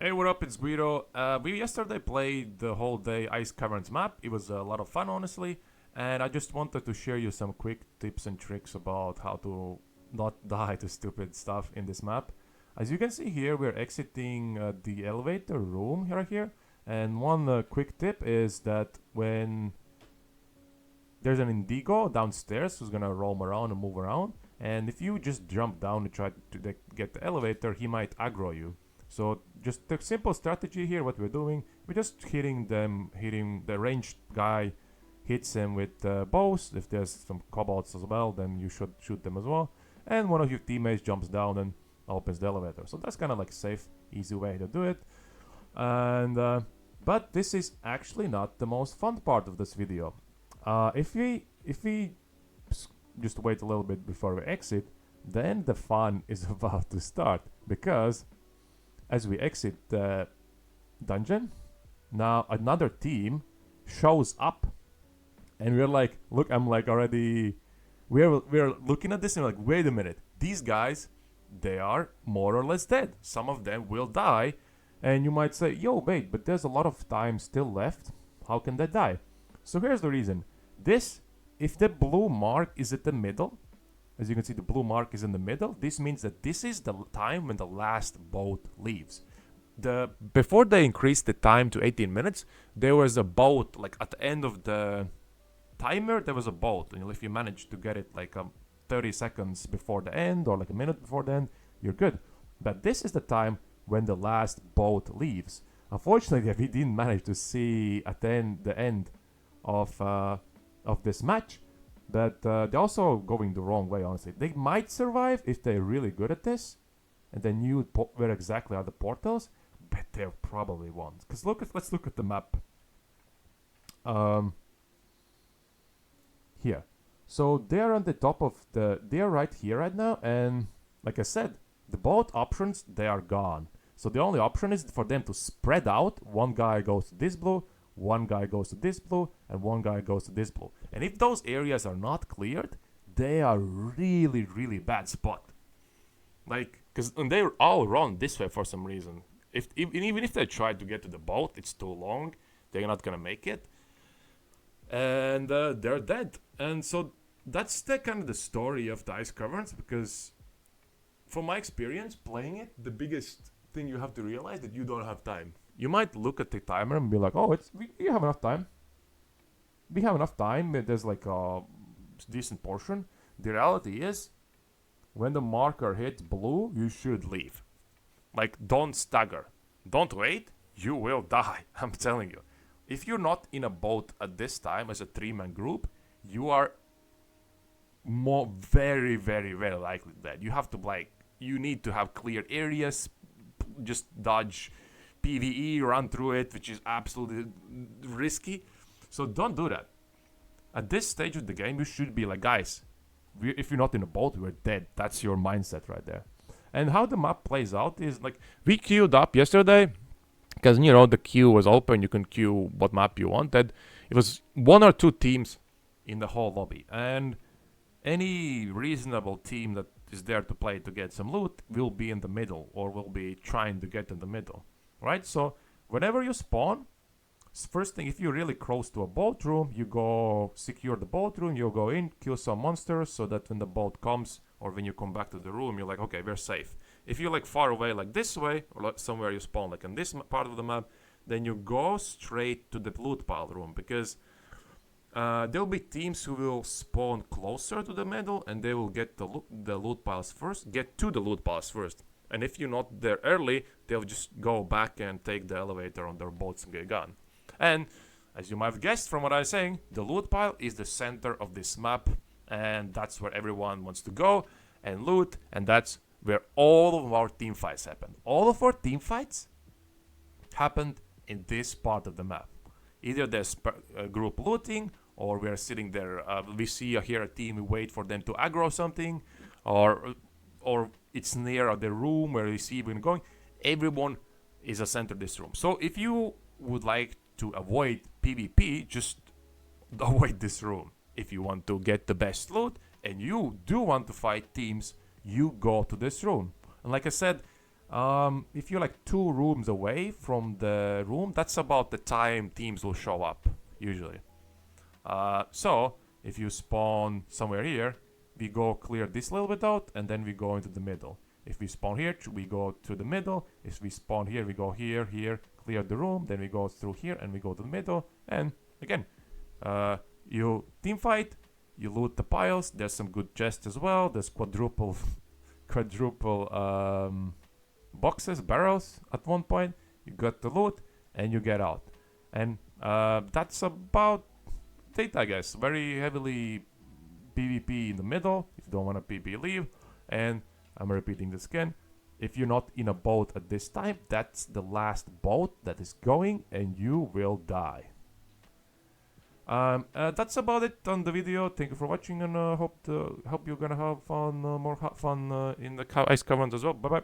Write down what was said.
Hey, what up? It's Guido. We yesterday played the whole day Ice Caverns map. It was a lot of fun, honestly, and I just wanted to share you some quick tips and tricks about how to not die to stupid stuff in this map. As you can see here, we're exiting the elevator room right here, and one quick tip is that when there's an Indigo downstairs who's gonna roam around and move around, and if you just jump down and try to get the elevator, he might aggro you. So just the simple strategy here, what we're doing, we're just hitting the ranged guy, hits him with bows. If there's some kobolds as well, then you should shoot them as well. And one of your teammates jumps down and opens the elevator. So that's kind of like a safe, easy way to do it. And but this is actually not the most fun part of this video. If we just wait a little bit before we exit, then the fun is about to start, because as we exit the dungeon, now another team shows up, and we're like, look, I'm like already, we're looking at this and we're like, wait a minute, these guys, they are more or less dead. Some of them will die, and you might say, yo, wait, but there's a lot of time still left. How can they die? So here's the reason. If the blue mark is at the middle, as you can see, the blue mark is in the middle. This means that this is the time when the last boat leaves. Before they increased the time to 18 minutes, there was a boat, like at the end of the timer, there was a boat. And if you manage to get it like 30 seconds before the end or like a minute before the end, you're good. But this is the time when the last boat leaves. Unfortunately, we didn't manage to see at the end of this match. But they're also going the wrong way, honestly. They might survive if they're really good at this, and they knew where exactly are the portals, but they probably won't. Because let's look at the map. Here. So they're on the top of they're right here right now, and like I said, the both options, they are gone. So the only option is for them to spread out. One guy goes to this blue, one guy goes to this blue, and one guy goes to this blue. And if those areas are not cleared, they are really, really bad spot. Like, because they all run this way for some reason. Even if they try to get to the boat, it's too long. They're not gonna make it, and they're dead. And so that's the kind of the story of the Ice Caverns. Because from my experience playing it, the biggest thing you have to realize that you don't have time. You might look at the timer and be like, oh, we have enough time. We have enough time. There's like a decent portion. The reality is, when the marker hits blue, you should leave. Like, don't stagger. Don't wait. You will die. I'm telling you. If you're not in a boat at this time as a 3-man group, you are very, very, very likely dead. You have to you need to have clear areas. Just dodge PvE, run through it, which is absolutely risky. So don't do that. At this stage of the game, you should be like, guys, if you're not in a boat, we're dead. That's your mindset right there. And how the map plays out is like, we queued up yesterday, because, the queue was open. You can queue what map you wanted. It was 1 or 2 teams in the whole lobby. And any reasonable team that is there to play to get some loot will be in the middle, or will be trying to get in the middle. Right? So whenever you spawn, first thing, if you're really close to a boat room, you go secure the boat room, you go in, kill some monsters, so that when the boat comes, or when you come back to the room, you're like, okay, we're safe. If you're like far away, like this way, or like somewhere you spawn, like in this part of the map, then you go straight to the loot pile room, because there'll be teams who will spawn closer to the middle, and they will get the loot piles first, get to the loot piles first. And if you're not there early, they'll just go back and take the elevator on their boats and get gone. And as you might have guessed from what I was saying, the loot pile is the center of this map, and that's where everyone wants to go and loot, and that's where all of our team fights happen. All of our team fights happened in this part of the map. Either there's group looting, or we're sitting there, we see here a team, we wait for them to aggro something, or it's near the room where we see we're going. Everyone is a center of this room. So if you would like to avoid PvP, just avoid this room. If you want to get the best loot and you do want to fight teams, you go to this room. And like I said, If you're like 2 rooms away from the room, that's about the time teams will show up, usually. So, if you spawn somewhere here, we go clear this little bit out, and then we go into the middle. If we spawn here, we go to the middle. If we spawn here, we go here, here, clear the room, then we go through here, and we go to the middle. And again, you team fight, you loot the piles. There's some good chests as well. There's quadruple boxes, barrels at one point. You got the loot, and you get out. And that's about it, I guess. Very heavily PvP in the middle. If you don't want to PvP, leave. And I'm repeating this again. If you're not in a boat at this time, that's the last boat that is going, and you will die. That's about it on the video. Thank you for watching, and hope you're gonna have fun, more fun in the Ice Caverns as well. Bye bye.